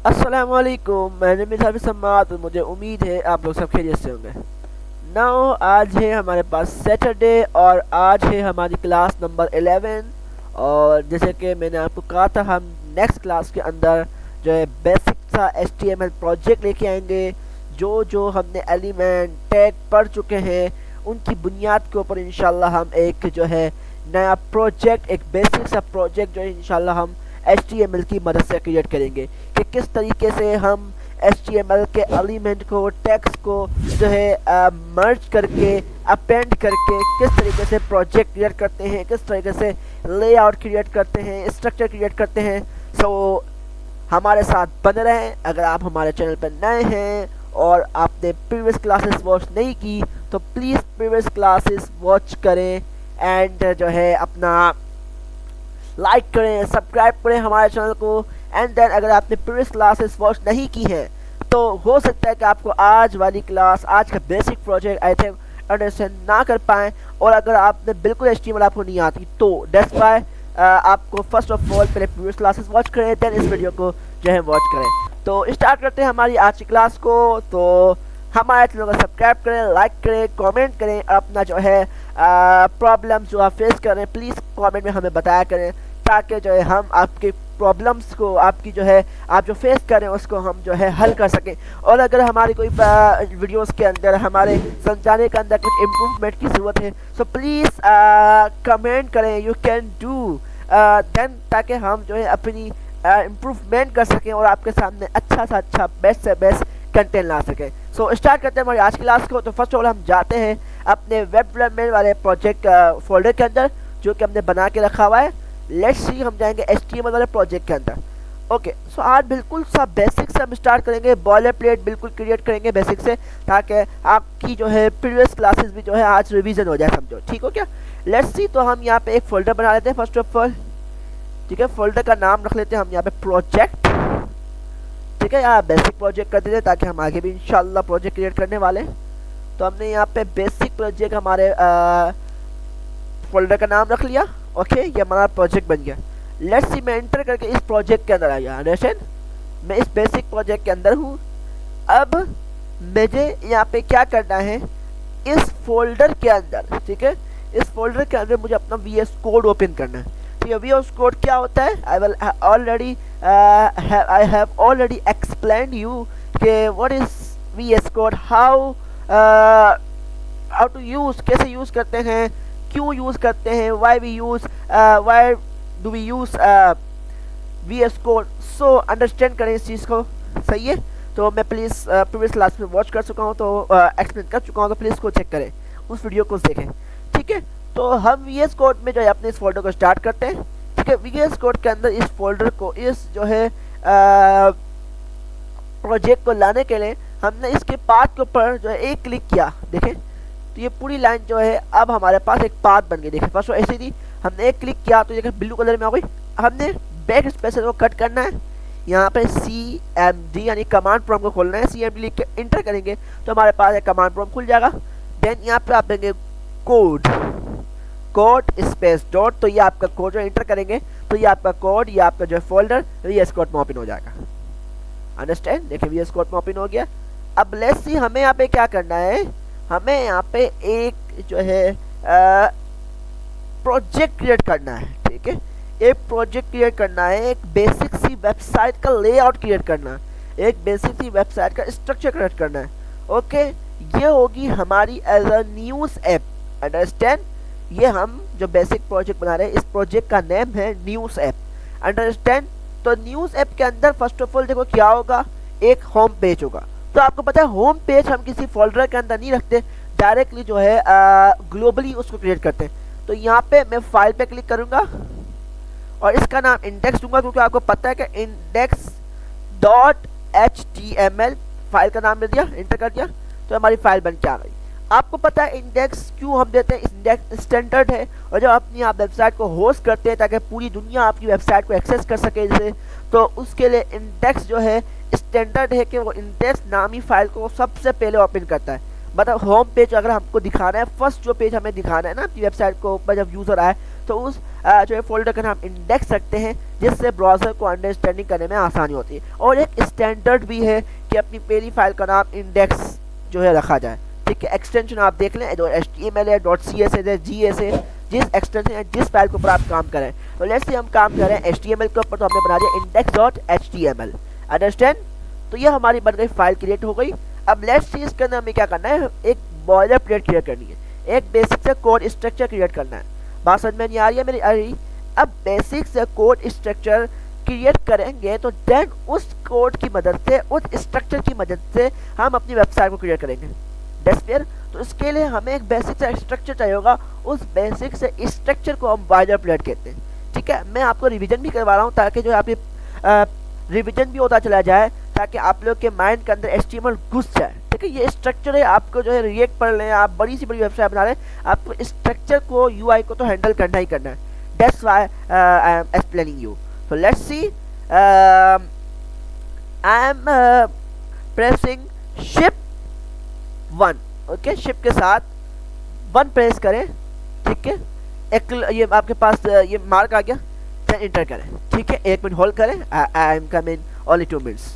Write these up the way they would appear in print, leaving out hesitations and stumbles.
अस्सलामुअलैकुम, मैंने मिसाल सम्मात। मुझे उम्मीद है आप लोग सब खैरियत से होंगे। नाउ आज है हमारे पास सैटरडे और आज है हमारी क्लास नंबर 11। और जैसे कि मैंने आपको कहा था, हम नेक्स्ट क्लास के अंदर जो है बेसिक सा HTML प्रोजेक्ट लेके आएंगे। जो जो हमने एलिमेंट टैग पढ़ चुके हैं उनकी बुनियाद के ऊपर इंशाल्लाह हम एक जो है नया प्रोजेक्ट, एक बेसिक सा प्रोजेक्ट जो है इंशाल्लाह हम HTML की मदद से क्रिएट करेंगे कि किस तरीके से हम HTML के एलिमेंट को, टेक्स्ट को जो है मर्ज करके, अपेंड करके किस तरीके से प्रोजेक्ट क्रिएट करते हैं, किस तरीके से लेआउट क्रिएट करते हैं, स्ट्रक्चर क्रिएट करते हैं। सो हमारे साथ बने रहें। अगर आप हमारे चैनल पर नए हैं और आपने प्रीवियस क्लासेस वॉच नहीं की तो प्लीज़ प्रीवियस क्लासेस वॉच करें एंड जो है अपना लाइक करें, सब्सक्राइब करें हमारे चैनल को। एंड देन अगर आपने प्रीवियस क्लासेस वॉच नहीं की हैं तो हो सकता है कि आपको आज वाली क्लास, आज का basic project I think understand ना कर पाएँ। और अगर आपने बिल्कुल HTML आपको नहीं आती तो दैट्स व्हाई आपको फर्स्ट ऑफ ऑल पहले प्रीवियस क्लासेस वॉच करें, देन इस वीडियो को जो है वॉच करें। तो स्टार्ट करते हैं हमारी आज की क्लास को। तो हमारे चैनल को सब्सक्राइब करें, लाइक करें, कमेंट करें और अपना जो है प्रॉब्लम्स जो आप फेस कर रहे हैं प्लीज़ कमेंट में हमें बताया करें, ताकि जो है हम आपके प्रॉब्लम्स को, आपकी जो है आप जो फेस कर रहे हैं उसको हम जो है हल कर सकें। और अगर हमारी कोई वीडियोस के अंदर, हमारे समझाने के अंदर कुछ इम्प्रूवमेंट की ज़रूरत है तो प्लीज़ कमेंट करें, यू कैन डू देन, ताकि हम जो है अपनी इम्प्रूवमेंट कर सकें और आपके सामने अच्छा सा अच्छा, बेस्ट से बेस्ट कंटेंट ला सकें। सो स्टार्ट करते हैं हमारी आज की क्लास को। तो फर्स्ट ऑफ ऑल हम जाते हैं अपने वेब डेवलपमेंट वाले प्रोजेक्ट फोल्डर के अंदर जो कि हमने बना के रखा हुआ है। लेट्स सी, हम जाएंगे HTML वाले प्रोजेक्ट के अंदर। ओके, सो आज बिल्कुल सा बेसिक से हम स्टार्ट करेंगे, बॉयलर प्लेट बिल्कुल क्रिएट करेंगे बेसिक से, ताकि आपकी जो है प्रीवियस क्लासेस भी जो है आज रिवीजन हो जाए, समझो। ठीक हो क्या? लेट्स सी, तो हम यहाँ पे एक फोल्डर बना लेते हैं फर्स्ट ऑफ ऑल। ठीक है, फोल्डर का नाम रख लेते हैं हम यहाँ पे प्रोजेक्ट। ठीक है, यहाँ बेसिक प्रोजेक्ट कर देते हैं ताकि हम आगे भी इंशाल्लाह प्रोजेक्ट क्रिएट करने वाले। तो हमने यहाँ पे बेसिक प्रोजेक्ट हमारे फोल्डर का नाम रख लिया। ओके, ये हमारा प्रोजेक्ट बन गया। लेट्स सी, मैं एंटर करके इस प्रोजेक्ट के अंदर आ गया। अंडरस्टैंड, मैं इस बेसिक प्रोजेक्ट के अंदर हूँ। अब मुझे यहाँ पे क्या करना है, इस फोल्डर के अंदर, ठीक है, इस फोल्डर के अंदर मुझे अपना VS कोड ओपन करना है। तो ये VS कोड क्या होता है, I have already explained you कि what is VS code, how to use, कैसे यूज करते हैं, क्यों यूज करते हैं, why do we use VS code. So understand करें इस चीज़ को, सही है। तो मैं प्लीज़ प्रीवियस क्लास में वॉच कर चुका हूँ, तो एक्सप्लेन कर चुका हूँ, तो प्लीज़ को चेक करें, उस वीडियो को देखें। ठीक है, तो हम VS कोड में जो है अपने इस फोल्डर को स्टार्ट करते हैं। ठीक है, VS कोड के अंदर इस फोल्डर को, इस जो है प्रोजेक्ट को लाने के लिए हमने इसके पाथ के ऊपर जो है एक क्लिक किया। देखें, तो ये पूरी लाइन जो है अब हमारे पास एक पाथ बन गई। देखिए, फर्स्ट ऐसी थी, हमने एक क्लिक किया तो ये ब्लू कलर में हो गई। हमने बैक स्पेस को कट करना है, यहाँ पे CMD यानी कमांड प्रॉम्प्ट को खोलना है। CMD लिख के इंटर करेंगे तो हमारे पास एक कमांड प्रॉम्प्ट खुल जाएगा। देन यहाँ पे आप देंगे कोड स्पेस डॉट, तो ये आपका कोड जो इंटर करेंगे तो ये आपका कोड, ये आपका जो है फोल्डर VS कोड में ओपन हो जाएगा। अंडरस्टैंड, देखिए VS कोड में ओपन हो गया। अब लेट्स सी, हमें यहाँ पे क्या करना है, हमें यहाँ पे एक जो है प्रोजेक्ट क्रिएट करना है। ठीक है, एक प्रोजेक्ट क्रिएट करना है, एक बेसिक सी वेबसाइट का लेआउट क्रिएट करना है, एक बेसिक सी वेबसाइट का स्ट्रक्चर क्रिएट करना है। ओके, ये होगी हमारी as a news app. Understand, ये हम जो बेसिक प्रोजेक्ट बना रहे हैं, इस प्रोजेक्ट का नेम है न्यूज़ ऐप। अंडरस्टैंड, तो न्यूज़ ऐप के अंदर फर्स्ट ऑफ ऑल देखो क्या होगा, एक होम पेज होगा। तो आपको पता है होम पेज हम किसी फोल्डर के अंदर नहीं रखते, डायरेक्टली जो है ग्लोबली उसको क्रिएट करते हैं। तो यहाँ पे मैं फाइल पे क्लिक करूँगा और इसका नाम इंडेक्स दूंगा, क्योंकि आपको पता है कि index.html फाइल का नाम दे दिया, इंटर कर दिया तो हमारी फाइल बन के आ गई। आपको पता है इंडेक्स क्यों हम देते हैं, इंडेक्स स्टैंडर्ड है और जब अपनी आप वेबसाइट को होस्ट करते हैं ताकि पूरी दुनिया आपकी वेबसाइट को एक्सेस कर सके जैसे, तो उसके लिए इंडेक्स जो है स्टैंडर्ड है कि वो इंडेक्स नामी फाइल को सबसे पहले ओपन करता है। मतलब होम पेज अगर हमको दिखाना है, फर्स्ट जो पेज हमें दिखाना है ना अपनी वेबसाइट को ऊपर जब यूज़र आए, तो उस जो है फोल्डर का नाम इंडेक्स रखते हैं, जिससे ब्राउज़र को अंडरस्टैंडिंग करने में आसानी होती है। और एक स्टैंडर्ड भी है कि अपनी पहली फाइल का नाम इंडेक्स जो है रखा जाए, ठीक है। एक्सटेंशन आप देख लें, .html है, .css है, .gs है, जिस एक्सटेंशन है, जिस फाइल के ऊपर आप काम करें। तो लेट्स से हम काम करें HTML के ऊपर, तो हमने बना दिया index.html, अंडरस्टैंड। तो ये हमारी बन गई, फाइल क्रिएट हो गई। अब लेट्स सी इसके अंदर हमें क्या करना है, एक बॉयलर प्लेट क्रिएट करनी है, एक बेसिक से कोड स्ट्रक्चर क्रिएट करना है। बात समझ में नहीं आ रही है मेरी? आ रही। अब बेसिक से कोड स्ट्रक्चर क्रिएट करेंगे तो देन उस कोड की मदद से, उस स्ट्रक्चर की मदद से हम अपनी वेबसाइट को क्रिएट करेंगे। That's clear. तो इसके लिए हमें एक बेसिक से स्ट्रक्चर चाहिए होगा, उस बेसिक से स्ट्रक्चर को हम बॉयलर प्लेट कहते हैं, ठीक है। मैं आपको रिवीजन भी करवा रहा हूँ ताकि जो आपकी रिवीजन भी होता चला जाए, ताकि आप लोग के माइंड के अंदर HTML घुस जाए, ठीक है। ये स्ट्रक्चर है, आपको जो है रिएक्ट पढ़ लें, आप बड़ी सी बड़ी वेबसाइट बना लें, आपको स्ट्रक्चर को, UI को तो हैंडल करना ही करना है। That's why I am explaining you. So let's see, I am pressing Shift 1, okay. Shift के साथ 1 प्रेस करें, ठीक है। एक ये आपके पास ये मार्क आ गया, देन इंटर करें, ठीक है। 1 मिनट होल्ड करें, I am coming only 2 minutes.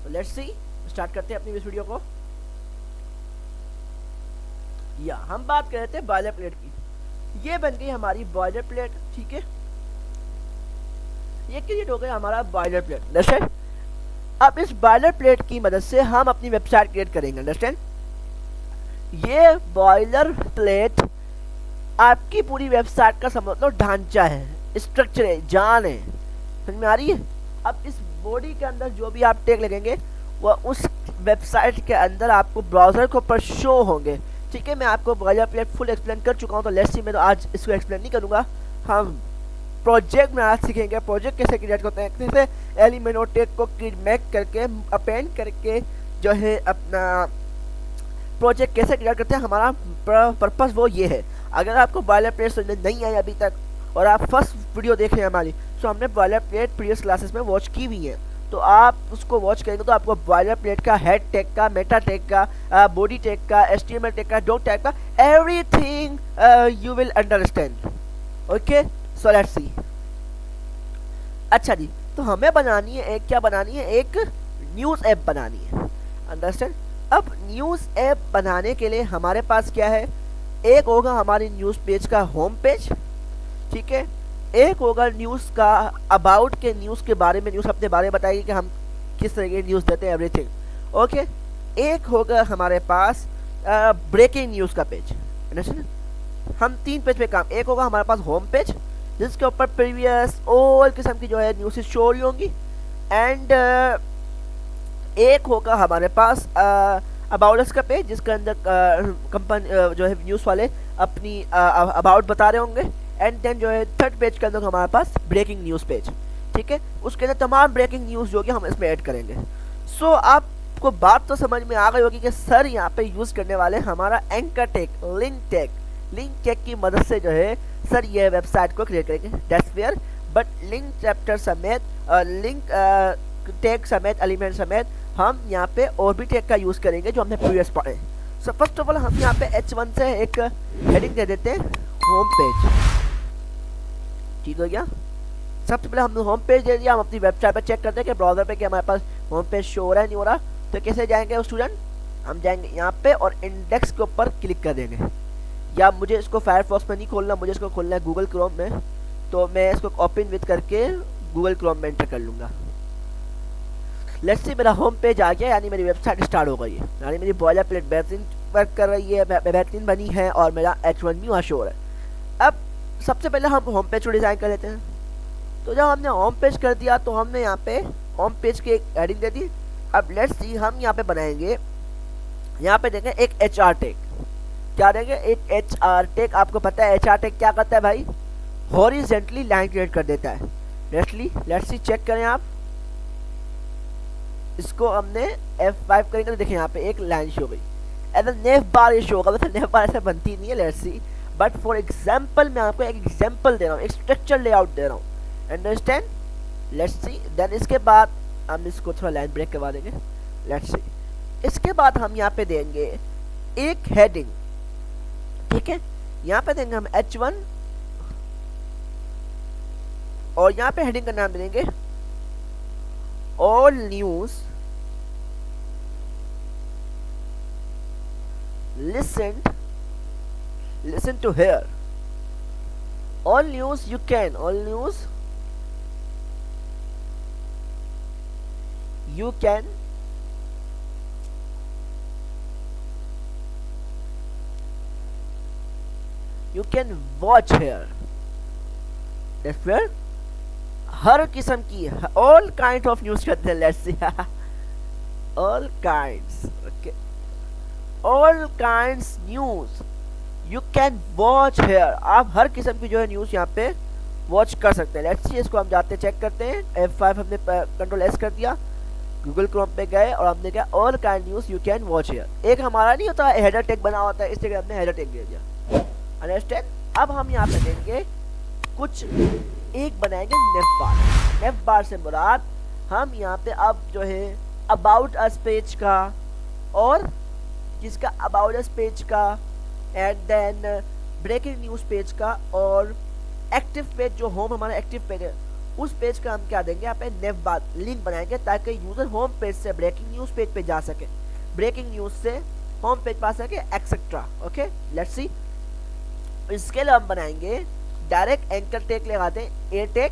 Let's see, start करते हैं अपनी इस वीडियो को। या हम बात कर रहे थे बॉयलर प्लेट की। ये बन गई हमारी बॉयलर प्लेट, ठीक है। ये क्रिएट हो गया हमारा बॉयलर प्लेट, अंडरस्टैंड। अब इस बॉयलर प्लेट की मदद से हम अपनी वेबसाइट क्रिएट करेंगे, अंडरस्टैंड। ये बॉयलर प्लेट आपकी पूरी वेबसाइट का समझ लो ढांचा है, स्ट्रक्चर है, जान है, समझ में आ रही है। अब इस बॉडी के अंदर जो भी आप टैग लगेंगे वह उस वेबसाइट के अंदर आपको ब्राउज़र के ऊपर शो होंगे, ठीक है। मैं आपको बॉयलर प्लेट फुल एक्सप्लेन कर चुका हूँ, तो लेट्स सी, मैं तो आज इसको एक्सप्लेन नहीं करूँगा। हम प्रोजेक्ट में आज सीखेंगे प्रोजेक्ट कैसे क्रिएट करते हैं, कैसे एलिमेंट और टैग को मेक करके, अपेंड करके जो है अपना प्रोजेक्ट कैसे क्रिएट करते हैं। हमारा पर्पस वो ये है। अगर आपको बॉयलर प्लेट समझ नहीं आई अभी तक और आप फर्स्ट वीडियो देख रहे हैं हमारी, तो हमने बॉयलर प्लेट प्रीवियस क्लासेस में वॉच की हुई है, तो आप उसको वॉच करेंगे तो आपको बॉयलर प्लेट का हेड टैग का, मेटा टैग का, बॉडी टैग का, HTML टैग का, डॉक टैग का, everything you will understand, okay. So let's see. अच्छा जी, तो हमें बनानी है एक, क्या बनानी है, एक न्यूज़ ऐप बनानी है, अंडरस्टैंड। अब न्यूज़ ऐप बनाने के लिए हमारे पास क्या है, एक होगा हमारी न्यूज़ पेज का होम पेज, ठीक है। एक होगा न्यूज़ का अबाउट के, न्यूज़ के बारे में, न्यूज़ अपने बारे में बताएगी कि हम किस तरह की न्यूज़ देते हैं, एवरीथिंग, ओके। एक होगा हमारे पास ब्रेकिंग न्यूज़ का पेज, अंडरस्टैंड। हम 3 पेज पे काम, एक होगा हमारे पास होम पेज जिसके ऊपर प्रीवियस ऑल किस्म की जो है न्यूज़ शो रही होंगी, एंड एक होगा हमारे पास अबाउट का पेज जिसके अंदर कंपनी जो है न्यूज़ वाले अपनी अबाउट बता रहे होंगे, एंड देन जो है थर्ड पेज के अंदर हमारे पास ब्रेकिंग न्यूज़ पेज, ठीक है। उसके अंदर तमाम ब्रेकिंग न्यूज़ जो कि हम इसमें ऐड करेंगे। सो आपको बात तो समझ में आ गई होगी कि सर यहाँ पे यूज़ करने वाले हमारा एंकर टैग, लिंक टैग की मदद से जो है सर ये वेबसाइट को क्रिएट करेंगे, that's where. But link chapter समेत, लिंक टैग समेत, एलिमेंट समेत हम यहाँ पे और भी टैग का यूज़ करेंगे जो हमने प्रीवियस पढ़े। सो फर्स्ट ऑफ ऑल हम यहाँ पे H1 से एक हेडिंग दे देते हैं, होम पेज, ठीक हो गया। सबसे पहले हमने होम पेज दे दिया, हम अपनी वेबसाइट पर चेक करते हैं कि ब्राउज़र पे क्या हमारे पास होम पेज शो हो रहा है नहीं हो रहा, तो कैसे जाएंगे स्टूडेंट, हम जाएंगे यहाँ पे और इंडेक्स के ऊपर क्लिक कर देंगे। या मुझे इसको फायरफॉक्स में नहीं खोलना, मुझे इसको खोलना है गूगल क्रोम में, तो मैं इसको ओपन विद करके गूगल क्रोम में एंटर कर लूँगा। लेट्स सी मेरा होम पेज आ गया, यानी मेरी वेबसाइट स्टार्ट हो गई है, यानी मेरी बॉयलर प्लेट बेहतरीन वर्क कर रही है, बेहतरीन बनी है और मेरा H1 भी वहाँ शो हो रहा है। अब सबसे पहले हम होम पेज को डिज़ाइन कर लेते हैं। तो जब हमने होम पेज कर दिया तो हमने यहाँ पे होम पेज की एक हेडिंग दे दी। अब लेट्स सी हम यहाँ पे बनाएंगे, यहाँ पे देंगे एक HR टैग। क्या देंगे, एक HR टैग। आपको पता है HR टैग क्या करता है भाई, हॉरिजॉन्टली लाइन क्रिएट कर देता है। लेट्स सी चेक करें आप, इसको हमने F5 करेंगे तो देखें यहाँ पे एक लाइन शो गई, एज नेव बार ये शो होगा। वैसे नेव बार ऐसे बनती नहीं है, let's see, but for example मैं आपको एक एग्जाम्पल दे रहा हूँ, एक स्ट्रक्चर लेआउट दे रहा हूँ, अंडरस्टैंड। लेट्स सी, देन इसके बाद हम इसको थोड़ा लाइन ब्रेक करवा देंगे। लेट्स सी, इसके बाद हम यहाँ पे देंगे एक हेडिंग, ठीक है। यहाँ पे देंगे हम H1 और यहाँ पे हेडिंग का नाम देंगे all news listen to here, all news you can watch here। that's where हर किस्म की all kind of news करते हैं। let's see all kinds, okay, all kinds news you can watch here। आप हर किस्म की जो है न्यूज़ यहाँ पे वॉच कर सकते हैं। लेट्स सी, इसको हम जाते चेक करते हैं। F5 हमने Ctrl+S कर दिया, गूगल क्रोम पे गए और हमने क्या all kind news you can watch here. एक हमारा नहीं होता हेडर टैग बना होता है, इस जगह हमने हेडर टैग दे दिया, अंडरस्टैंड। अब हम यहाँ पे देंगे कुछ एक बनाएंगे नेव बार से मुराद हम यहाँ पे अब जो है अबाउट अस पेज का और जिसका अबाउट अस पेज का and then breaking news page का और एक्टिव पेज जो होम हमारा एक्टिव पेज है उस पेज का हम क्या देंगे यहाँ पे नेव बार लिंक बनाएंगे ताकि यूजर होम पेज से ब्रेकिंग न्यूज़ पेज पे जा सके, ब्रेकिंग न्यूज़ से होम पेज पा सके एक्सेट्रा। ओके, लेट्स सी, इसके लिए हम बनाएंगे डायरेक्ट एंकर टैग लगाते हैं ए टैग।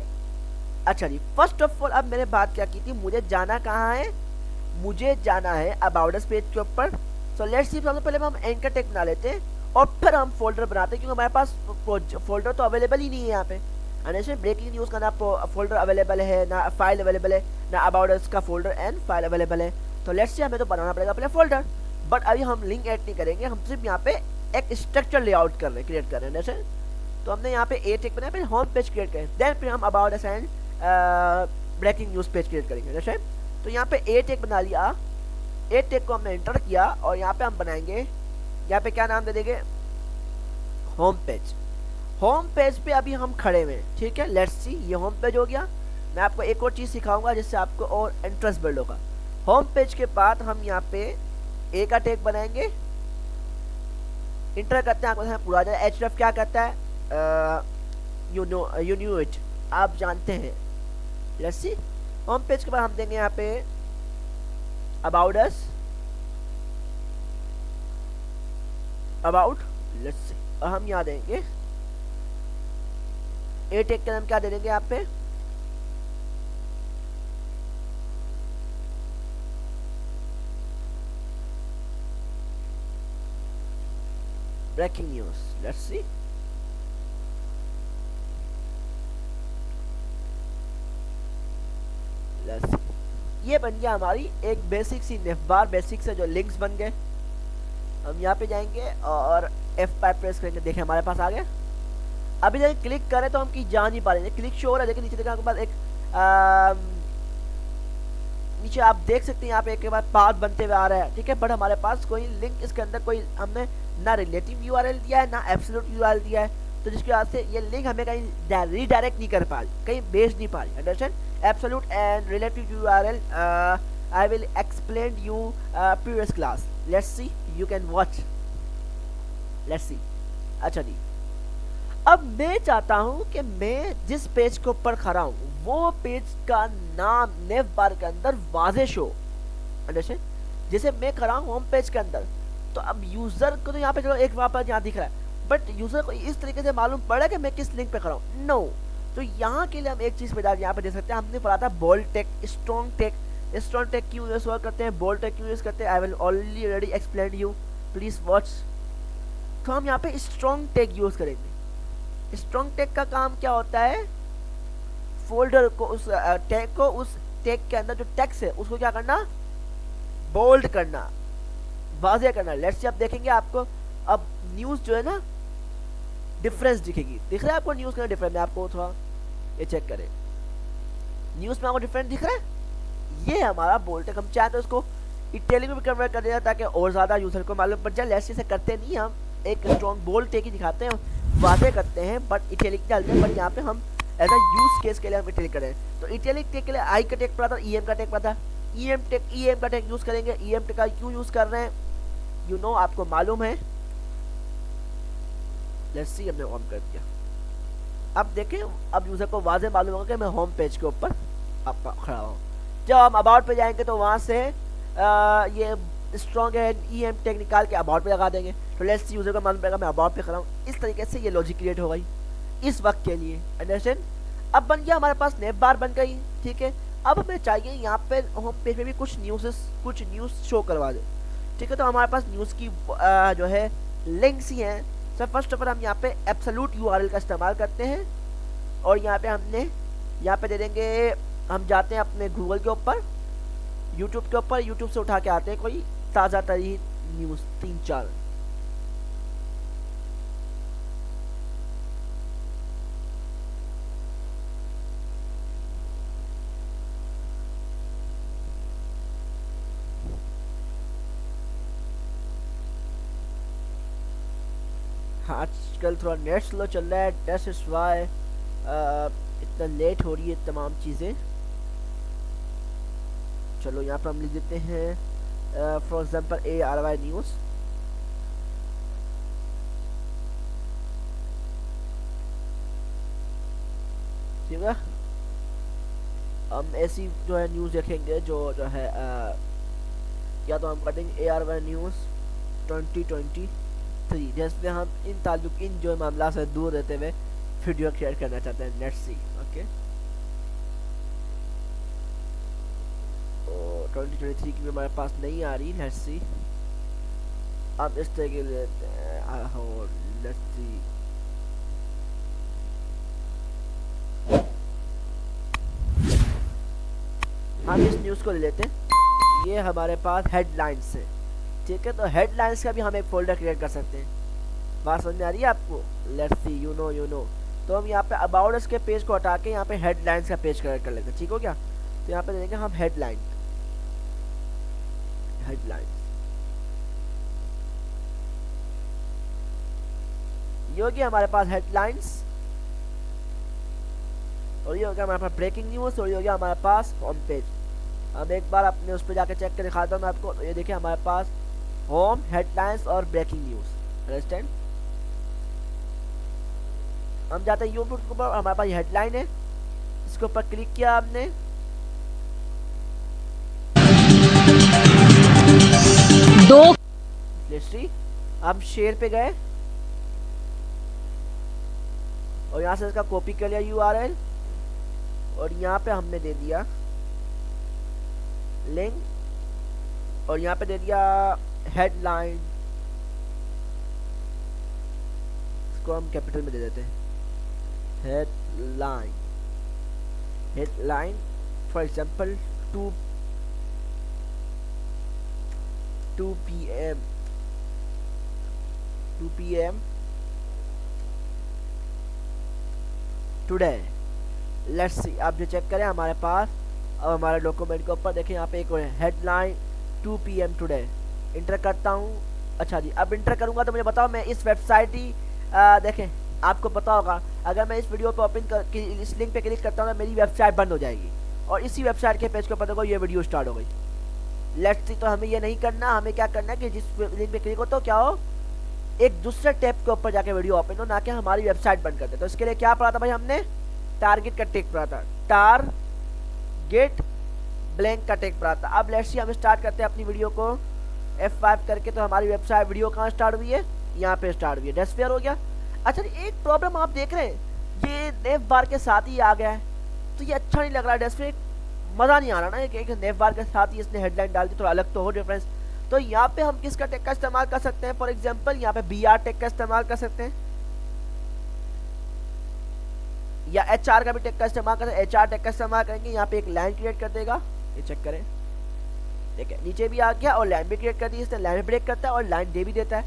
अच्छा जी, फर्स्ट ऑफ ऑल अब मैंने बात क्या की थी, मुझे जाना कहाँ है, मुझे जाना है अबाउट अस पेज के ऊपर। सो लेट्स सी, सबसे पहले हम एंकर टैग बना लेते हैं और फिर हम फोल्डर बनाते हैं, क्योंकि हमारे पास फोल्डर तो अवेलेबल ही नहीं है यहाँ पे। अंडरस्टैंड, ब्रेकिंग न्यूज़ का ना फोल्डर अवेलेबल है, ना फाइल अवेलेबल है, ना अबाउट अस का फोल्डर एंड फाइल अवेलेबल है। तो लेट्स सी, हमें तो बनाना पड़ेगा अपने फोल्डर, बट अभी हम लिंक ऐड नहीं करेंगे, हम सिर्फ यहाँ पे एक स्ट्रक्चर लेआउट कर रहे हैं, क्रिएट कर रहे हैं। अंडरस्टैंड, तो हमने यहाँ पे ए टैग बनाया, फिर होम पेज क्रिएट करें, देन फिर हम about us and breaking news page create करेंगे। अंडरस्टैंड, तो यहाँ पे ए टैग बना लिया, ए टैग को हमने एंटर किया और यहाँ पे हम बनाएंगे, यहाँ पे क्या नाम दे देंगे, होम पेज। होम पेज पे अभी हम खड़े हुए हैं, ठीक है। लेट्स सी, ये होम पेज हो गया। मैं आपको एक और चीज़ सिखाऊंगा जिससे आपको और इंटरेस्ट बिल्ड होगा। होम पेज के बाद हम यहाँ पे ए का टैग बनाएंगे, इंटर करते हैं, आपको पूरा जाए। href क्या करता है, यू न्यू इट, आप जानते हैं। लेट्स सी, होम पेज के बाद हम देंगे यहाँ पे about us, about, let's see, और हम यहाँ देंगे ए टैग का नाम क्या दे देंगे यहाँ पे, ब्रेकिंग न्यूज़। लेट्स सी, ये बन गया हमारी एक बेसिक सी नेवबार, बेसिक से जो लिंक्स बन गए। हम यहाँ पे जाएंगे और F5 प्रेस करेंगे, देखें हमारे पास आ गया। अभी जब क्लिक करें तो हम कहीं जा नहीं पा रहे हैं, क्लिक शो हो रहा है, लेकिन नीचे देखा आपके पास एक नीचे आप देख सकते हैं यहाँ पे एक के बाद पाथ बनते हुए आ रहा है, ठीक है। बट हमारे पास कोई लिंक इसके अंदर कोई हमने ना रिलेटिव यूआरएल दिया है ना एब्सोल्यूट यूआरएल दिया है, तो जिसकी वजह से ये लिंक हमें कहीं रीडायरेक्ट नहीं कर पा रही, कहीं भेज नहीं पा रही। Understand, absolute and relative URL I will explain you previous class. Let's see, you can watch. Let's see. अच्छा जी, अब मैं चाहता हूं कि मैं जिस पेज के ऊपर खड़ा हूं वो पेज का नाम नेव बार के अंदर वाजे शो, अंडरस्टैंड। जैसे मैं खड़ा हूं होम पेज के अंदर, तो अब यूजर को तो यहाँ पे चलो एक वहां पर यहाँ दिख रहा है, बट यूजर को इस तरीके से मालूम पड़ा कि मैं किस लिंक पे खड़ा हूँ, नो। तो यहाँ के लिए हम एक चीज पे यहाँ पे देख सकते हैं, हमने पढ़ा था bold tag, strong tag. Strong tag क्यों यूज करते हैं, बोल्ड टेक क्यों यूज करते हैं, I will already explain you, please watch. तो हम यहाँ पे स्ट्रॉन्ग टेक यूज करेंगे। स्ट्रॉन्ग टेक का काम क्या होता है, फोल्डर को उस टैग को उस टैग के अंदर जो टेक्स्ट है उसको क्या करना, बोल्ड करना, वाज़ेह करना। लेट्स से आप देखेंगे आपको अब न्यूज़ जो है ना डिफरेंस दिखेगी, दिख रहा है आपको न्यूज़ का डिफरेंस, मैं आपको थोड़ा ये चेक करें, न्यूज़ में आपको डिफरेंस दिख रहा है, ये हमारा बोल्ड टेक। हम चाहे तो इसको इटैलिक में भी कन्वर्ट कर देना ताकि और ज़्यादा यूज़र को मालूम पड़ जाए। लेट्स से करते नहीं, हम एक स्ट्रॉन्ग बोल्ड टेक ही दिखाते हैं, वाज़ेह करते हैं, बट इटैलिक डालते हैं, बट यहाँ पे हम ऐसा यूज केस के लिए हम इटैलिक करें। तो इटैलिक टेक के लिए आई का टेक पड़ा था, ईएम का टेक पड़ा था, ईएम का टेक यूज करेंगे। ईएम टेक का क्यों यूज कर रहे हैं, यू नो आपको मालूम है। लेट्स सी, हमने ऑन कर दिया। अब देखें, अब यूजर को वाज़ेह मालूम होगा कि मैं होम पेज के ऊपर आपका खड़ा हूँ। जब हम अबाउट पे जाएंगे तो वहाँ से ये स्ट्रॉन्ग है ईएम टेक निकाल के अबाउट पे लगा देंगे। तो लेट्स सी यूजर को मालूम पड़ेगा मैं अबाउट पे खड़ा हूँ। इस तरीके से ये लॉजिक क्रिएट हो गई इस वक्त के लिए, अंडरस्टैंड। अब बन गया हमारे पास नेव बार बन गई, ठीक है। अब हमें चाहिए यहाँ पे होम पेज पे भी कुछ न्यूज़ शो करवा दे, ठीक है। तो हमारे पास न्यूज़ की जो है लिंक्स ही हैं। सो फर्स्ट ऑफ ऑल हम यहाँ पे एब्सोल्यूट यूआरएल का इस्तेमाल करते हैं और यहाँ पे हमने यहाँ पे दे देंगे, हम जाते हैं अपने गूगल के ऊपर, यूट्यूब के ऊपर, यूट्यूब से उठा के आते हैं कोई ताज़ा तरीन न्यूज़ 3-4। आजकल थोड़ा नेट स्लो चल रहा है, दैट्स इज व्हाई इतना लेट हो रही है तमाम चीज़ें। चलो यहाँ पर हम लिख देते हैं फॉर एग्जांपल ARY न्यूज़, ठीक है। हम ऐसी जो है न्यूज़ देखेंगे जो है या तो हम कर देंगे ARY न्यूज़ 2023, जैसे हम इन जो मामला से दूर रहते हुए वीडियो क्रिएट करना चाहते हैं। Let's see, okay. 2023 की हमारे पास नहीं आ रही, लेट्स सी। अब इस तरह के लेते हैं, लेट्स सी। हम इस न्यूज़ को ले लेते हैं, ये हमारे पास हेडलाइंस है, ठीक है। तो हेडलाइंस का भी हम एक फोल्डर क्रिएट कर सकते हैं। बात समझ में आ रही है आपको, लेट्स सी, यू नो। तो हम यहाँ पे अबाउट अस के पेज को हटा के यहाँ पे हेडलाइंस का पेज क्रिएट कर लेते हैं, ठीक हो गया। तो यहाँ पे देखेंगे हम हेडलाइंस, ये हो गया हमारे पास हेडलाइंस, और ये हो गया हमारे पास ब्रेकिंग न्यूज़, और ये हो गया हमारे पास होम पेज। अब एक बार अपने उस पर जाके चेक कर दिखाता हूँ मैं आपको। तो ये देखिए हमारे पास होम, हेडलाइंस और ब्रेकिंग न्यूज़, अंडरस्टैंड। हम जाते हैं यूट्यूब के ऊपर, हमारे पास ये हेडलाइन है, इसके ऊपर क्लिक किया आपने, दो हिस्ट्री, हम शेयर पे गए और यहाँ से इसका कॉपी कर लिया URL, और यहाँ पे हमने दे दिया लिंक, और यहाँ पे दे दिया हेडलाइन, इसको हम कैपिटल में दे देते हैं, headline for example 2 PM today. Let's see, आप जो चेक करें हमारे पास अब हमारे डॉक्यूमेंट के ऊपर देखें यहाँ पे एक हेडलाइन 2 PM टुडे, इंटर करता हूँ। अच्छा जी, अब इंटर करूँगा तो मुझे बताओ, मैं इस वेबसाइट ही देखें आपको पता होगा, अगर मैं इस वीडियो पे ओपन कर इस लिंक पे क्लिक करता हूँ तो मेरी वेबसाइट बंद हो जाएगी, और इसी वेबसाइट के पेज के ऊपर देखो ये वीडियो स्टार्ट हो गई। लेट्स सी, तो हमें ये नहीं करना, हमें क्या करना है कि जिस लिंक पे क्लिक हो तो क्या हो, एक दूसरे टैब के ऊपर जाके वीडियो ओपन हो, ना कि हमारी वेबसाइट बंद करते। तो इसके लिए क्या पढ़ा था भाई हमने, टारगेट का टेक पढ़ा था, टारगेट ब्लैंक का टेक पढ़ा था। अब लेट्स सी हम स्टार्ट करते हैं अपनी वीडियो को F5 करके। तो हमारी वेबसाइट वीडियो कहाँ स्टार्ट हुई है, यहाँ पे स्टार्ट हुई है, डेस्पेयर हो गया। अच्छा एक प्रॉब्लम आप देख रहे हैं, ये नेव बार के साथ ही आ गया है, तो ये अच्छा नहीं लग रहा है, डेस्पेयर मज़ा नहीं आ रहा ना, एक नेव बार के साथ ही इसने हेडलाइन डाल दी, थोड़ा अलग तो हो डिफरेंस। तो यहाँ पे हम किसका टेक का इस्तेमाल कर सकते हैं, फॉर एग्जाम्पल यहाँ पे BR टेक का इस्तेमाल कर सकते हैं, या HR का भी टेक का इस्तेमाल कर सकते हैं। HR टेक का इस्तेमाल करेंगे, यहाँ पे एक लाइन क्रिएट कर देगा, ये चेक करें, ठीक है, नीचे भी आ गया और लाइन भी क्रिएट कर दी, इसने लाइन ब्रेक करता है और लाइन दे भी देता है।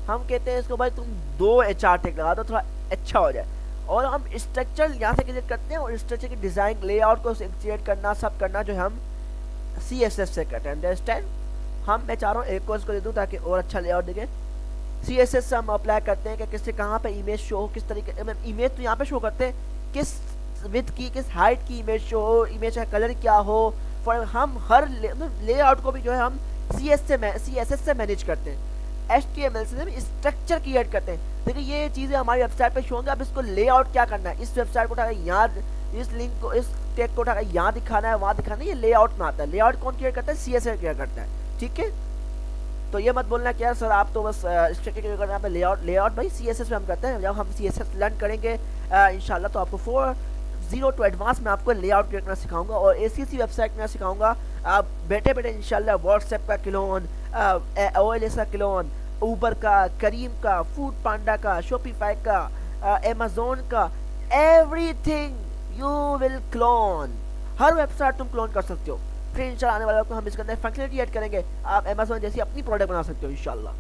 हम कहते हैं इसको भाई तुम 2 HR टेक लगा दो, थोड़ा अच्छा हो जाए। और हम स्ट्रक्चर यहाँ से क्रिएट करते हैं, और स्ट्रक्चर की डिज़ाइन लेआउट को क्रिएट करना, सब करना जो हम CSS से करते हैं, अंडरस्टैंड। मैं चाह रहा हूँ एक को इसको दे दूँ ताकि और अच्छा लेआउट दिखे। CSS से हम अप्लाई करते हैं कि किससे कहाँ पे इमेज शो हो, किस तरीके, इमेज तो यहाँ पे शो करते हैं, किस विड्थ की, किस हाइट की इमेज शो हो, इमेज का कलर क्या हो। फॉर हम हर लेआउट को भी जो है हम CSS से मैनेज करते हैं, HTML से हम स्ट्रक्चर क्रिएट करते हैं। देखिए ये चीज़ें हमारी वेबसाइट पे शो होंगी। अब इसको लेआउट क्या करना है, इस वेबसाइट को उठाकर यहाँ, इस लिंक को, इस टेग को उठाकर यहाँ दिखाना है, वहाँ दिखाना है, ये लेआउट में आता है। लेआउट कौन क्रिएट करता है, CSS क्रिएट करता है, ठीक है। तो ये मत बोलना कि यार सर आप तो बस स्ट्रक्चर क्रिएट करना है, लेआउट भाई CSS में हम करते हैं। जब हम CSS लर्न करेंगे इंशाल्लाह, तो आपको 4.0 टू एडवांस में आपको लेआउट क्रिएट करना सिखाऊंगा, और ACC वेबसाइट में सिखाऊंगा। आप बैठे बैठे इंशाल्लाह व्हाट्सएप का क्लोन, OLS का क्लोन, ऊबर का, करीम का, फूड पांडा का, शॉपिफाई का, अमेज़न का, everything you will clone. Her website तुम क्लोन कर सकते हो। फिर इंशाल्लाह आने वाले वक्त में हम इसके अंदर फंक्शनलिटी ऐड करेंगे, आप अमेज़न जैसी अपनी प्रोडक्ट बना सकते हो इंशाल्लाह।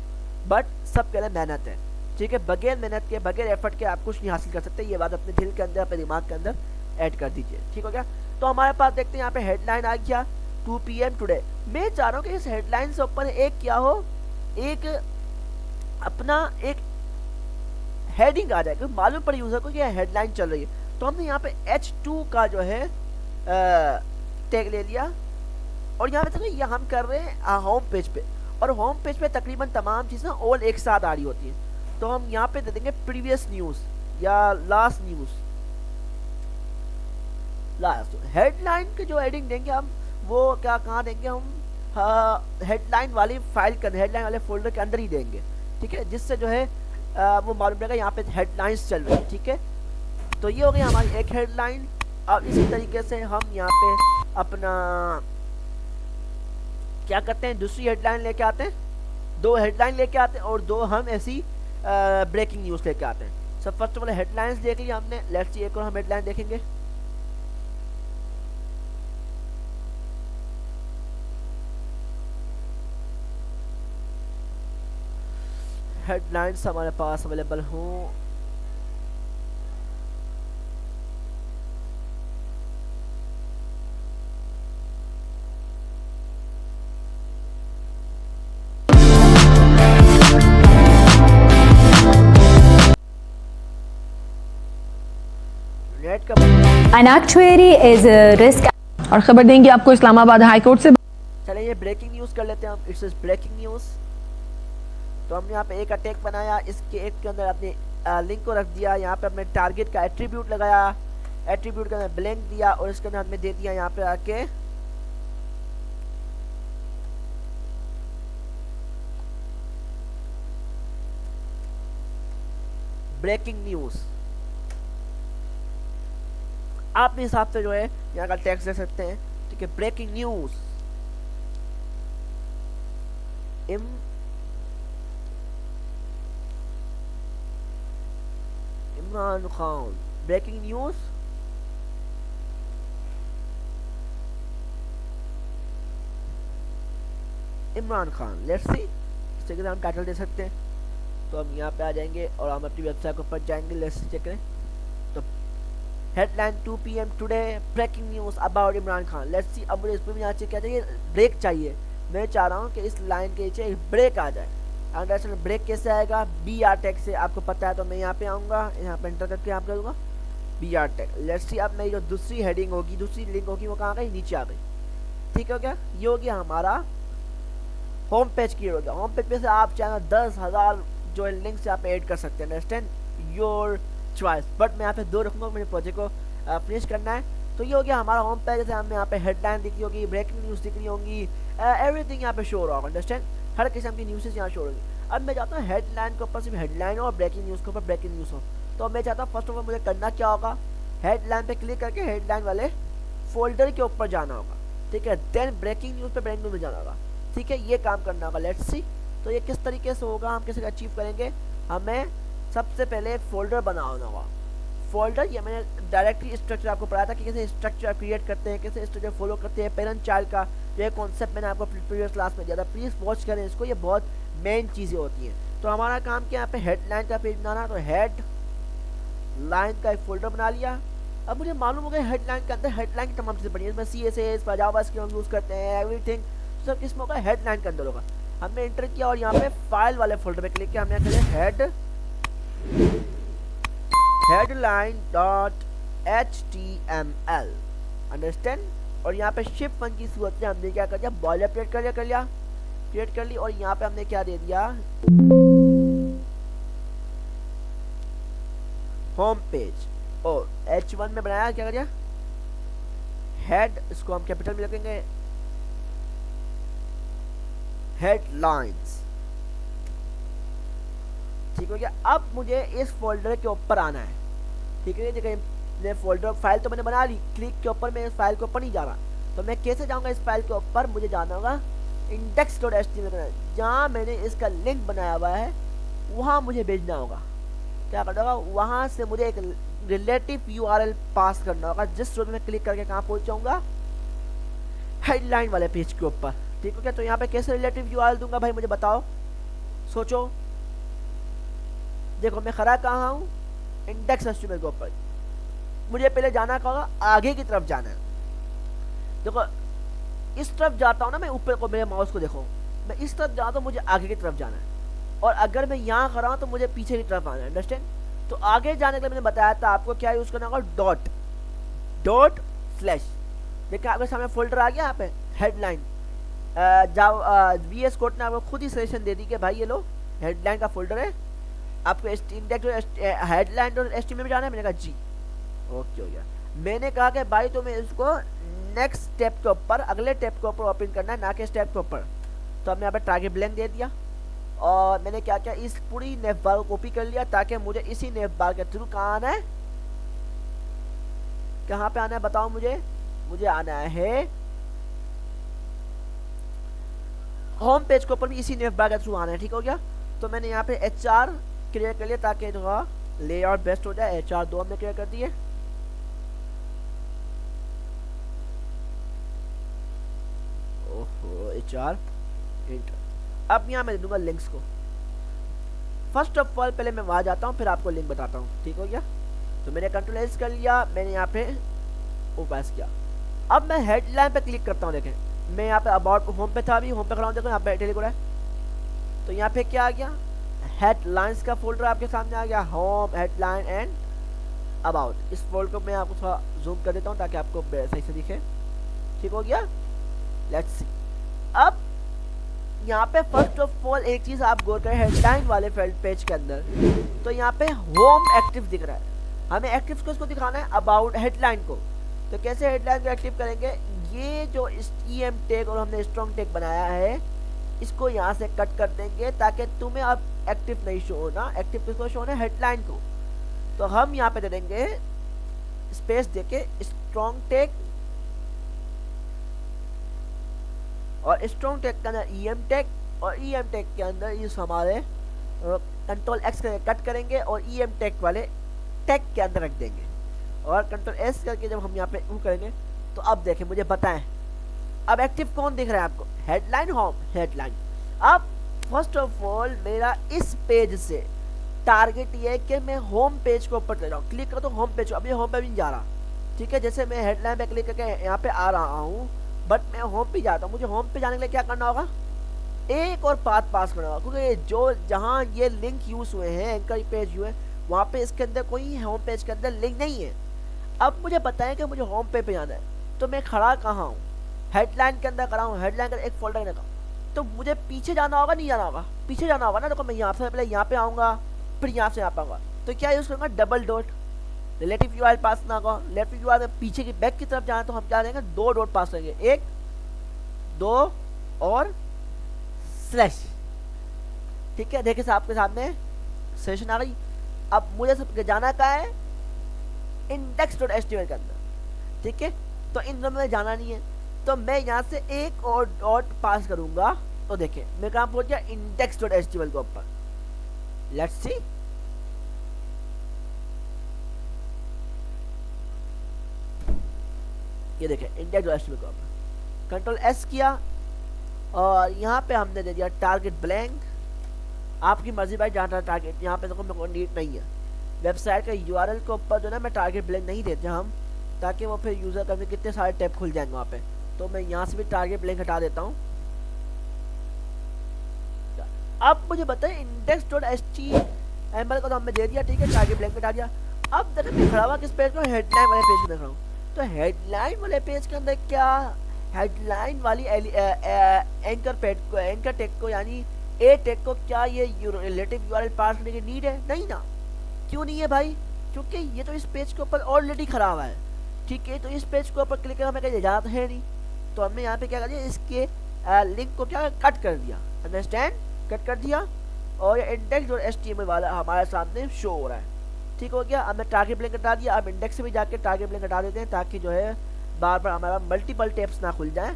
बट सब के लिए मेहनत है, ठीक है, बगैर मेहनत के, बगैर एफर्ट के आप कुछ नहीं हासिल कर सकते। ये बात अपने दिल के अंदर, अपने दिमाग के अंदर ऐड कर दीजिए, ठीक हो गया। तो हमारे पास देखते हैं यहाँ पे हेडलाइन आ गया 2 PM टुडे। मैं चाह रहा हूँ कि इस हेडलाइन से ऊपर एक क्या हो, एक अपना एक हेडिंग आ जाए, क्योंकि मालूम पड़े यूजर को कि यह हेडलाइन चल रही है। तो हमने यहाँ पे H2 का जो है टैग ले लिया, और यहाँ पे देखो ये हम कर रहे हैं होम पेज पे, और होम पेज पे तकरीबन तमाम चीज़ें ऑल एक साथ आ रही होती हैं। तो हम यहाँ पे दे देंगे प्रीवियस न्यूज़ या लास्ट न्यूज़। लास्ट हेडलाइन के जो हेडिंग देंगे हम, वो क्या कहाँ देंगे हम, हेडलाइन वाली फाइल के, हेडलाइन वाले फोल्डर के अंदर ही देंगे, ठीक है, जिससे जो है वो मालूम पड़ेगा यहाँ पे हेडलाइंस चल रही है, ठीक है। तो ये हो गई हमारी एक हेडलाइन। अब इसी तरीके से हम यहाँ पे अपना क्या करते हैं, दूसरी हेडलाइन लेके आते हैं, 2 हेडलाइन लेके आते हैं, और 2 हम ऐसी ब्रेकिंग न्यूज़ लेके आते हैं। सब फर्स्ट ऑफ ऑल हेडलाइंस देख लिया हमने, लेट्स सी एक और हम हेडलाइन देखेंगे। हेडलाइंस हमारे पास अवेलेबल हों, नेट का An actuary is a risk. और खबर देंगे आपको इस्लामाबाद हाई कोर्ट से। चलिए ये ब्रेकिंग न्यूज़ कर लेते हैं हम, इट्स ब्रेकिंग न्यूज़। तो हमने यहाँ पे एक अटैक बनाया, इसके एक के अंदर अपने लिंक को रख दिया, यहाँ पे हमने टारगेट का एट्रीब्यूट लगाया, एट्रीब्यूट के अंदर ब्लैंक दिया, और इसके अंदर हमने दे दिया यहाँ पे आके ब्रेकिंग न्यूज़। आप अपने हिसाब से जो है यहाँ का टैक्स दे सकते हैं, ठीक है। Breaking news, Imran Khan, breaking news, Imran Khan, let's see, इस तरह हम टाइटल दे सकते हैं। तो हम यहाँ पे आ जाएंगे और हम अपनी वेबसाइट के ऊपर जाएंगे, लेट्स चेक करें। तो headline 2 PM today, breaking news about Imran Khan, let's see. अब मुझे इस पर भी यहाँ क्या चाहिए, ब्रेक चाहिए। मैं चाह रहा हूँ कि इस लाइन के नीचे एक ब्रेक आ जाए। अंडरस्टैंड, ब्रेक कैसे आएगा, BR टैग से, आपको पता है। तो मैं यहाँ पे आऊँगा, यहाँ पे एंटर करके यहाँ पे करूँगा BR टैग, लेट्स सी। अब मेरी जो दूसरी हेडिंग होगी, दूसरी लिंक होगी, वो कहाँ गई, नीचे आ गई, ठीक हो गया। ये हो गया हमारा होम पेज क्लियर हो गया। होम पेज पे से आप चाहे 10,000 जो लिंक्स यहाँ पे ऐड कर सकते हैं, अंडरस्टैंड योर चॉइस। बट मैं यहाँ पे 2 रखूँगा, मेरे प्रोजेक्ट को फिनिश करना है। तो ये हो गया हमारा होम पेज। जैसे हमें यहाँ पे हेडलाइन दिख रही होगी, ब्रेकिंग न्यूज़ दिख रही होंगी, एवरीथिंग यहाँ पे शो होगा, अंडरस्टैंड हर किस्म की न्यूज़ यहाँ शो होगी। अब मैं चाहता हूँ हेडलाइन के ऊपर सिर्फ हेडलाइन हो और ब्रेकिंग न्यूज़ के ऊपर ब्रेकिंग न्यूज़ हो। तो मैं चाहता हूँ फर्स्ट ऑफ ऑल मुझे करना क्या होगा, हेडलाइन पे क्लिक करके हेडलाइन वाले फोल्डर के ऊपर जाना होगा, ठीक है। देन ब्रेकिंग न्यूज़ पे ब्रेकिंग न्यूज़ में जाना होगा, ठीक है। ये काम करना होगा, लेट्स सी। तो ये किस तरीके से होगा, हम कैसे अचीव करेंगे। हमें सबसे पहले एक फोल्डर बनाना होगा। फोल्डर ये मैंने डायरेक्टली स्ट्रक्चर आपको पढ़ाया था कि कैसे स्ट्रक्चर क्रिएट करते हैं, कैसे स्ट्रक्चर फॉलो करते हैं, पेरेंट चाइल्ड का ये कॉन्सेप्ट मैंने आपको प्रीवियस क्लास में दिया था। प्लीज़ वॉच करें इसको, ये बहुत मेन चीज़ें होती हैं। तो हमारा काम क्या यहाँ पे हेडलाइन का पेज बनाना, तो हेड लाइन का एक फोल्डर बना लिया। अब मुझे मालूम हो गया हेडलाइन के अंदर हेडलाइन की तमाम चीज़ें पड़ी हैं, इसमें CSS जावास्क्रिप्ट हम यूज़ करते हैं, एवरीथिंग सब किसमें होगा, हेडलाइन के अंदर होगा। हमने इंटर किया और यहाँ पे फाइल वाले फोल्डर पे क्लिक किया, हमने कहा headline.html, अंडरस्टैंड। और यहाँ पे शिफ्ट 1 की सूरत में हमने क्या कर दिया, बॉयलर प्लेट क्रिएट कर ली। और यहाँ पे हमने क्या दे दिया, होम पेज। और H1 में बनाया, क्या कर दिया, हेड, इसको हम कैपिटल में लिखेंगे, हेडलाइंस, ठीक हो गया। अब मुझे इस फोल्डर के ऊपर आना है, ठीक है। देखिए फोल्डर फाइल तो मैंने बना ली, क्लिक के ऊपर मैं इस फाइल के ऊपर नहीं जा रहा। तो मैं कैसे जाऊंगा इस फाइल के ऊपर, मुझे जाना होगा index.html, जहाँ मैंने इसका लिंक बनाया हुआ है वहाँ मुझे भेजना होगा। क्या करना होगा, वहाँ से मुझे एक रिलेटिव URL पास करना होगा, जिस रोज में क्लिक करके कहाँ पहुँच जाऊँगा, हेडलाइन वाले पेज के ऊपर, ठीक हो क्या। तो यहाँ पे कैसे रिलेटिव URL दूंगा भाई, मुझे बताओ, सोचो। देखो मैं खड़ा कहाँ हूँ, index.html के ऊपर। मुझे पहले जाना क्या होगा, आगे की तरफ जाना है। देखो इस तरफ जाता हूँ ना मैं, ऊपर को मेरे माउस को देखो, मैं इस तरफ जाता हूँ, मुझे आगे की तरफ जाना है। और अगर मैं यहाँ खड़ा हूँ तो मुझे पीछे की तरफ आना है, अंडरस्टैंड। तो आगे जाने के लिए मैंने बताया था आपको क्या यूज़ करना होगा, डॉट स्लैश। देखिए आपके सामने फोल्डर आ गया यहाँ पे हेडलाइन। VS कोड ने आपको खुद ही सजेशन दे दी कि भाई ये लो हेडलाइन का फोल्डर है, आपको इंडेक्स हेडलाइन और HTML में जाना है। मैंने कहा जी ओके हो गया। मैंने कहा कि भाई तुम्हें इसको नेक्स्ट स्टेप के ऊपर, अगले स्टेप के ऊपर ओपन करना है, ना कि स्टेप के ऊपर। तो हमने यहाँ पे टारगेट ब्लैंक दे दिया और मैंने क्या किया, इस पूरी नेव बार को कॉपी कर लिया ताकि मुझे इसी नेव बार के थ्रू कहाँ आना है, कहाँ पे आना है बताओ मुझे आना है होम पेज के ऊपर भी इसी नेव बार के थ्रू आना है, ठीक हो गया। तो मैंने यहाँ पे HR क्लियर कर लिया ताकि थोड़ा लेआउट बेस्ट हो जाए। HR 2 हमने क्लियर कर दिए। ओहो HR इंटर। अब यहाँ मैं दूंगा लिंक्स को। फर्स्ट ऑफ ऑल पहले मैं वहाँ जाता हूँ, फिर आपको लिंक बताता हूँ, ठीक हो गया। तो मैंने कंट्रोल एस कर लिया, मैंने यहाँ पे पास किया। अब मैं हेडलाइन पे क्लिक करता हूँ। देखें मैं यहाँ पे अबाउट होम पे था, अभी होम पे खड़ा हूँ, देखो यहाँ पे टेलीग्राम है। तो यहाँ पे क्या आ गया, हेडलाइंस का फोल्डर आपके सामने आ गया, होम, हेडलाइन एंड अबाउट। इस फोल्डर को मैं आपको थोड़ा जूम कर देता हूँ ताकि आपको सही से दिखे, ठीक हो गया। Let's see. अब यहाँ पे फर्स्ट ऑफ ऑल एक चीज आप गौर करें, हेडलाइन वाले पेज के अंदर तो यहाँ पे होम एक्टिव दिख रहा है। हमें एक्टिव को इसको दिखाना है, अबाउट हेडलाइन को। तो कैसे हेडलाइन को एक्टिव करेंगे, ये जो EM टैग और हमने स्ट्रॉन्ग टैग बनाया है इसको यहाँ से कट कर देंगे ताकि तुम्हें अब एक्टिव नहीं शो होना। एक्टिव किसको शो होना है, हेडलाइन को। तो हम यहाँ पे दे देंगे स्पेस देके स्ट्रॉन्ग टैग और स्ट्रॉन्ग टैग के अंदर EM टैग और EM टैग के अंदर इस हमारे कंट्रोल X करके कट करेंगे और EM टैग वाले टैग के अंदर रख देंगे। और कंट्रोल S करके जब हम यहाँ पे वो करेंगे तो अब देखें मुझे बताएं अब एक्टिव कौन दिख रहा है आपको, हेडलाइन, होम, हेडलाइन। अब फर्स्ट ऑफ ऑल मेरा इस पेज से टारगेट ये है कि मैं होम पेज के ऊपर चल जाऊँ। क्लिक करो तो होम पेज, अभी होम पे भी नहीं जा रहा, ठीक है। जैसे मैं हेडलाइन पे क्लिक करके यहाँ पे आ रहा हूँ बट मैं होम पे जाता हूँ। मुझे होम पे जाने के लिए क्या करना होगा, एक और पाथ पास करना होगा, क्योंकि जो जहाँ ये लिंक यूज हुए हैं, एंकर पेज हुए, वहाँ पे इसके अंदर कोई होम पेज के अंदर लिंक नहीं है। अब मुझे बताएं कि मुझे होम पे जाना है, तो मैं खड़ा कहाँ हूँ, हेडलाइन के अंदर खड़ा हूँ, हेडलाइन का एक फोल्डर लगा। तो मुझे पीछे जाना होगा, नहीं जाना होगा, पीछे जाना होगा ना। देखो मैं यहाँ से पहले यहाँ पे आऊँगा, फिर यहाँ से यहाँ पे आऊँगा, तो क्या यूज़ करूँगा, डबल डॉट। रिलेटिव यूआरएल पास ना होगा, रिलेटिव यूआरएल में पीछे की बैक की तरफ जाना, तो हम क्या करेंगे, 2 डॉट पास करेंगे, 1 2 और स्लैश। ठीक है, देखिए आपके सामने सेशन आ गई। अब मुझे सब जाना का है index.html के अंदर। ठीक है, तो इन दोनों में जाना नहीं है, तो मैं यहाँ से एक और डॉट पास करूंगा। तो देखिए मैं कहाँ पहुंच गया, index.html के ऊपर। लेट्स सी, ये देखिए index.html के ऊपर कंट्रोल एस किया और यहाँ पे हमने दे दिया टारगेट ब्लैंक। आपकी मर्जी भाई जहाँ टारगेट, यहाँ पे देखो मेरे को नीड नहीं है, वेबसाइट का यूआरएल के ऊपर जो ना मैं टारगेट ब्लैंक नहीं देते हम, ताकि वो फिर यूज़र करने कितने सारे टैब खुल जाएंगे वहाँ पे। तो मैं यहाँ से भी टारगेट ब्लैंक हटा देता हूँ। अब मुझे बताइए index.html को तो हमने दे दिया, ठीक है, टारगेट ब्लैंक हटा दिया। अब देखो मैं खड़ा हुआ किस पेज को, हेडलाइन वाले पेज पे देख रहा हूँ। तो हेडलाइन वाले पेज के अंदर क्या, हेडलाइन वाली एंकर पेज को, एंकर टैग को, यानी ए टैग को क्या ये रिलेटिव यूआरएल पास करने की नीड है? नहीं ना। क्यों नहीं है भाई? क्योंकि ये तो इस पेज के ऊपर ऑलरेडी खड़ा हुआ है। ठीक है, तो इस पेज के ऊपर क्लिक करना हमें कहीं जाना तो है नहीं, तो हमने यहाँ पे क्या कर दिया, इसके लिंक को क्या कट कर दिया, अंडरस्टैंड, कट कर दिया, और index.html वाला हमारे सामने शो हो रहा है। ठीक हो गया। अब मैं टारगेट ब्लैंक हटा दिया। अब इंडेक्स से भी जाके टारगेट ब्लैंक हटा देते हैं, ताकि जो है बार बार हमारा मल्टीपल टैब्स ना खुल जाए।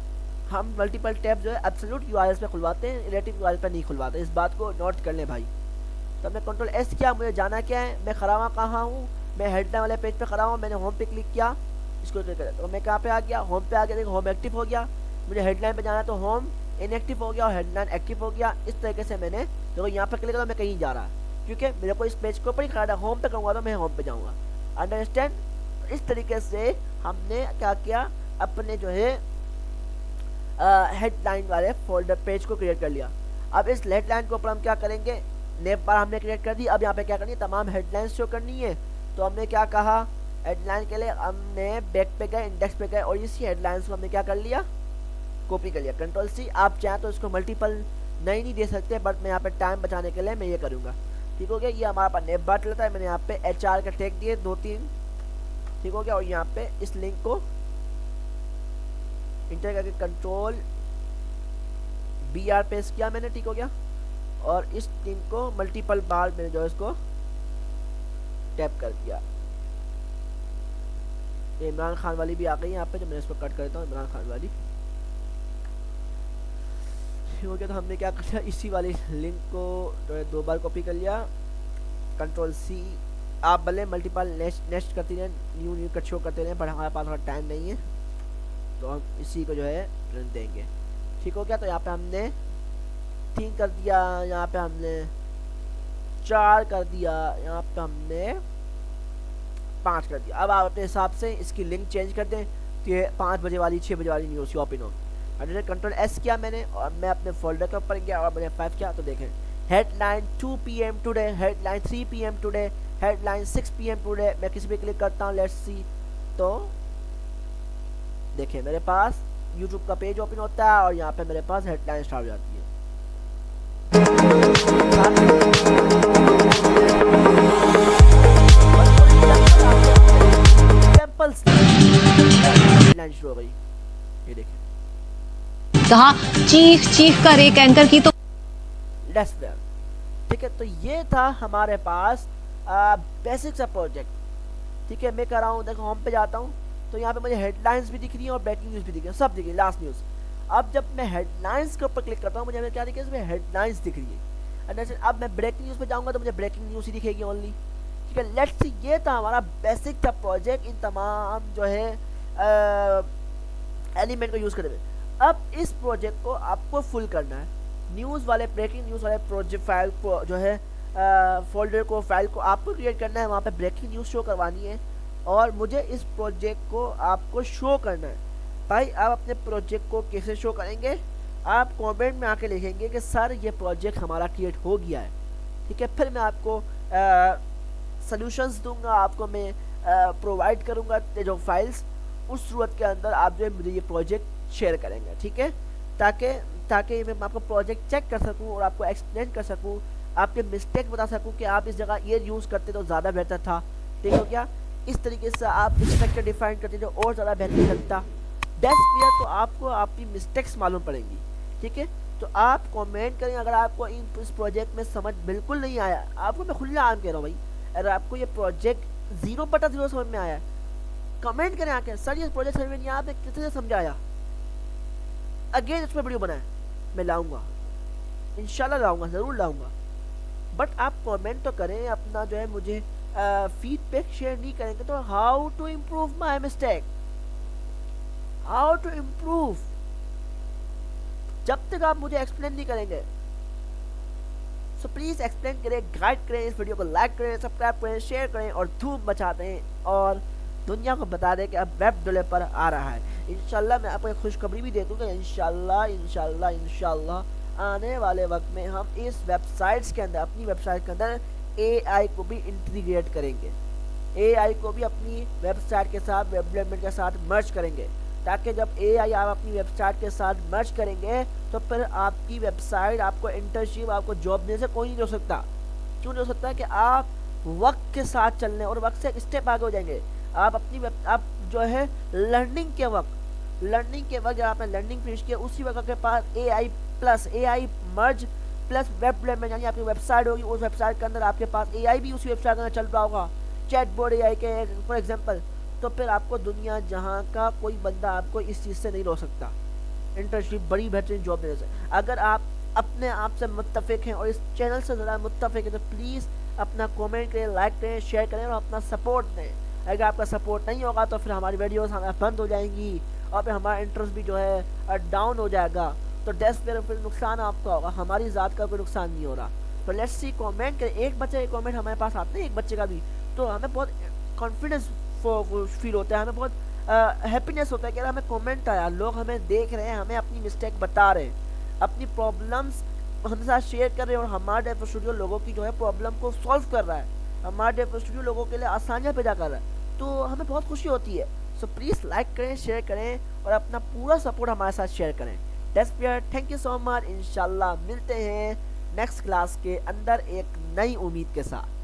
हम मल्टीपल टैब जो है एब्सोल्यूट यूआरएल पे खुलवाते हैं, रिलेटिव यूआरएल पे नहीं खुलवाते, इस बात को नोट कर लें भाई। तो हमने कंट्रोल एस किया, मुझे जाना क्या है, मैं खड़ा हुआ कहाँ हूँ, मैं हेडलाइन वाले पेज पे खड़ा हूँ, मैंने होम पे क्लिक किया, इसको क्लिक करें तो मैं कहाँ पे आ गया, होम पे आ गया। देखो होम एक्टिव हो गया, मुझे हेडलाइन पे जाना है तो होम इनएक्टिव हो गया और हेडलाइन एक्टिव हो गया। इस तरीके से मैंने देखो यहाँ पे क्लिक करा, मैं कहीं जा रहा, क्योंकि मेरे को इस पेज के ऊपर ही खड़ा है, होम पे करूँगा तो मैं होम पे जाऊँगा, अंडरस्टैंड। इस तरीके से हमने क्या किया, अपने जो है हेडलाइन वाले फोल्डर पेज को क्रिएट कर लिया। अब इस हेडलाइन के ऊपर हम क्या करेंगे, नेम बार हमने क्रिएट कर दी। अब यहाँ पे क्या करनी है, तमाम हेडलाइंस शो करनी है। तो हमने क्या कहा, हेडलाइन के लिए हमने बैक पे गए, इंडेक्स पे गए, और इसी हेडलाइंस को हमने क्या कर लिया, कॉपी कर लिया, कंट्रोल सी। आप चाहें तो इसको मल्टीपल नहीं दे सकते, बट मैं यहाँ पे टाइम बचाने के लिए मैं ये करूँगा। ठीक हो गया, ये हमारे पास नेम बार चलता है, मैंने यहाँ पे HR का टैग दिए 2-3, ठीक हो गया। और यहाँ पे इस लिंक को इंटर करके कंट्रोल BR पेस्ट किया मैंने, ठीक हो गया। और इस लिंक को मल्टीपल बार मैंने जो इसको टैप कर दिया। इमरान खान वाली भी आ गई यहाँ पे, जो मैं इसको कट करता हूँ, इमरान खान वाली हो गया। तो हमने क्या कर लिया, इसी वाली लिंक को जो है 2 बार कॉपी कर लिया, कंट्रोल C। आप भले मल्टीपल नेक्स्ट करते रहें, न्यू कट शो करते रहें, पर हमारे पास थोड़ा टाइम नहीं है, तो हम इसी को जो है रन देंगे। ठीक हो गया। तो यहाँ पे हमने 3 कर दिया, यहाँ पे हमने 4 कर दिया, यहाँ पे हमने 5 कर दिया। अब आप अपने हिसाब से इसकी लिंक चेंज कर दें, तो ये 5 बजे वाली 6 बजे वाली न्यूज़ ओपन हो। और कंट्रोल S किया मैंने, और मैं अपने फोल्डर के ऊपर गया और मैंने 5 किया। तो देखें, headline 2 PM today, headline 3 PM today, headline 6 PM today. मैं किसी पे क्लिक करता हूँ, लेट्स सी, तो देखिए मेरे पास YouTube का पेज ओपन होता है और यहाँ पे मेरे पास हेडलाइन स्टार्ट हो जाती है। हेडलाइन शुरू हो गई, ये देखिए, कहा चीख चीख कर एक एंकर की तो लेट्स देयर। ठीक है, तो ये था हमारे पास बेसिक सा प्रोजेक्ट। ठीक है, मैं कर रहा हूँ, देखो होम पे जाता हूँ, तो यहाँ पे मुझे हेडलाइंस भी दिख रही है और ब्रेकिंग न्यूज़ भी दिख रही है, सब दिख रही है, लास्ट न्यूज़। अब जब मैं हेडलाइंस के ऊपर क्लिक करता हूँ, मुझे हमें क्या दिख रही है, इसमें हेडलाइंस दिख रही है। अब मैं ब्रेकिंग न्यूज़ पे जाऊँगा तो मुझे ब्रेकिंग न्यूज़ ही दिखेगी ओनली। ठीक है, लेट्स सी, ये था हमारा बेसिक था प्रोजेक्ट, इन तमाम जो है एलिमेंट को यूज़ करते हुए। अब इस प्रोजेक्ट को आपको फुल करना है, न्यूज़ वाले, ब्रेकिंग न्यूज़ वाले प्रोजेक्ट फाइल को जो है फोल्डर को, फाइल को आपको क्रिएट करना है, वहाँ पे ब्रेकिंग न्यूज़ शो करवानी है, और मुझे इस प्रोजेक्ट को आपको शो करना है। भाई आप अपने प्रोजेक्ट को कैसे शो करेंगे, आप कमेंट में आके लिखेंगे कि सर ये प्रोजेक्ट हमारा क्रिएट हो गया है। ठीक है, फिर मैं आपको सॉल्यूशंस दूंगा, आपको मैं प्रोवाइड करूंगा जो फाइल्स, उस सूरत के अंदर आप जो है मुझे ये प्रोजेक्ट शेयर करेंगे। ठीक है, ताकि ताकि मैं आपका प्रोजेक्ट चेक कर सकूं और आपको एक्सप्लेन कर सकूं, आपके मिस्टेक बता सकूं कि आप इस जगह ये यूज़ करते तो ज़्यादा बेहतर था, ठीक हो क्या। इस तरीके से आप स्ट्रक्चर डिफाइन करते तो और ज़्यादा बेहतर लगता। डेस्क क्लियर तो आपको आपकी मिस्टेक्स मालूम पड़ेंगी, ठीक है। तो आप कमेंट करें अगर आपको इस प्रोजेक्ट में समझ बिल्कुल नहीं आया, आपको मैं खुला आम कह रहा हूँ भाई, अगर आपको ये प्रोजेक्ट 0/0 समझ में आया, कमेंट करें आके सर ये प्रोजेक्ट समझ में नहीं आया, आपने कितने समझाया, अगेन इस पर वीडियो बनाए, मैं लाऊंगा, इंशाल्लाह लाऊंगा, ज़रूर लाऊंगा। बट आप कमेंट तो करें, अपना जो है मुझे फीडबैक शेयर नहीं करेंगे तो how to improve my mistake, how to improve, जब तक आप मुझे एक्सप्लेन नहीं करेंगे। सो प्लीज़ एक्सप्लेन करें, गाइड करें, इस वीडियो को लाइक करें, सब्सक्राइब करें, शेयर करें और धूम मचा दें और दुनिया को बता दें कि अब वेब डेवलपर आ रहा है। इंशाल्लाह मैं आपको एक खुशखबरी भी दे दूँगा, इंशाल्लाह आने वाले वक्त में हम इस वेबसाइट्स के अंदर, अपनी वेबसाइट के अंदर AI को भी इंटीग्रेट करेंगे, AI को भी अपनी वेबसाइट के साथ, वेब डेवलपमेंट के साथ मर्ज करेंगे, ताकि जब AI आप अपनी वेबसाइट के साथ मर्ज करेंगे तो फिर आपकी वेबसाइट, आपको इंटर्नशिप, आपको जॉब देने से कोई नहीं रोक सकता। क्यों नहीं हो सकता कि आप वक्त के साथ चलने और वक्त से एक स्टेप आगे हो जाएंगे। आप अपनी आप जो है लर्निंग के वक्त जब आपने लर्निंग फिनिश किया उसी वक्त आपके पास AI प्लस AI मर्ज प्लस वेब डेवलपमेंट यानी आपकी वेबसाइट होगी, उस वेबसाइट के अंदर आपके पास AI भी उसी वेबसाइट के अंदर चल रहा होगा, चैटबॉट AI के फॉर एग्जांपल। तो फिर आपको दुनिया जहां का कोई बंदा आपको इस चीज़ से नहीं रोक सकता, इंटर्नशिप बड़ी बेहतरीन जॉब देने से। अगर आप अपने आप से मुत्तफिक हैं और इस चैनल से ज़्यादा मुत्तफिक हैं तो प्लीज़ अपना कमेंट करें, लाइक करें, शेयर करें और अपना सपोर्ट दें। अगर आपका सपोर्ट नहीं होगा तो फिर हमारी वीडियोस हमें बंद हो जाएंगी और फिर हमारा इंटरेस्ट भी जो है डाउन हो जाएगा। तो डेस्क पर फिर नुकसान आपका होगा, हमारी ज़ात का कोई नुकसान नहीं हो रहा। तो लेट्स सी, कमेंट करें, एक बच्चे के कमेंट हमारे पास आते हैं, एक बच्चे का भी, तो हमें बहुत कॉन्फिडेंस फील होता है, हमें बहुत हैप्पीनेस होता है कि यार हमें कमेंट आया, लोग हमें देख रहे हैं, हमें अपनी मिस्टेक बता रहे हैं, अपनी प्रॉब्लम्स हमारे साथ शेयर कर रहे हैं और हमारे डेवलपर स्टूडियो लोगों की जो है प्रॉब्लम को सॉल्व कर रहा है, हमारे डेवलपर स्टूडियो लोगों के लिए आसानियाँ पैदा कर रहा है, तो हमें बहुत खुशी होती है। सो प्लीज़ लाइक करें, शेयर करें और अपना पूरा सपोर्ट हमारे साथ शेयर करें। Desk player, thank you so much. इंशाल्लाह मिलते हैं नेक्स्ट क्लास के अंदर एक नई उम्मीद के साथ।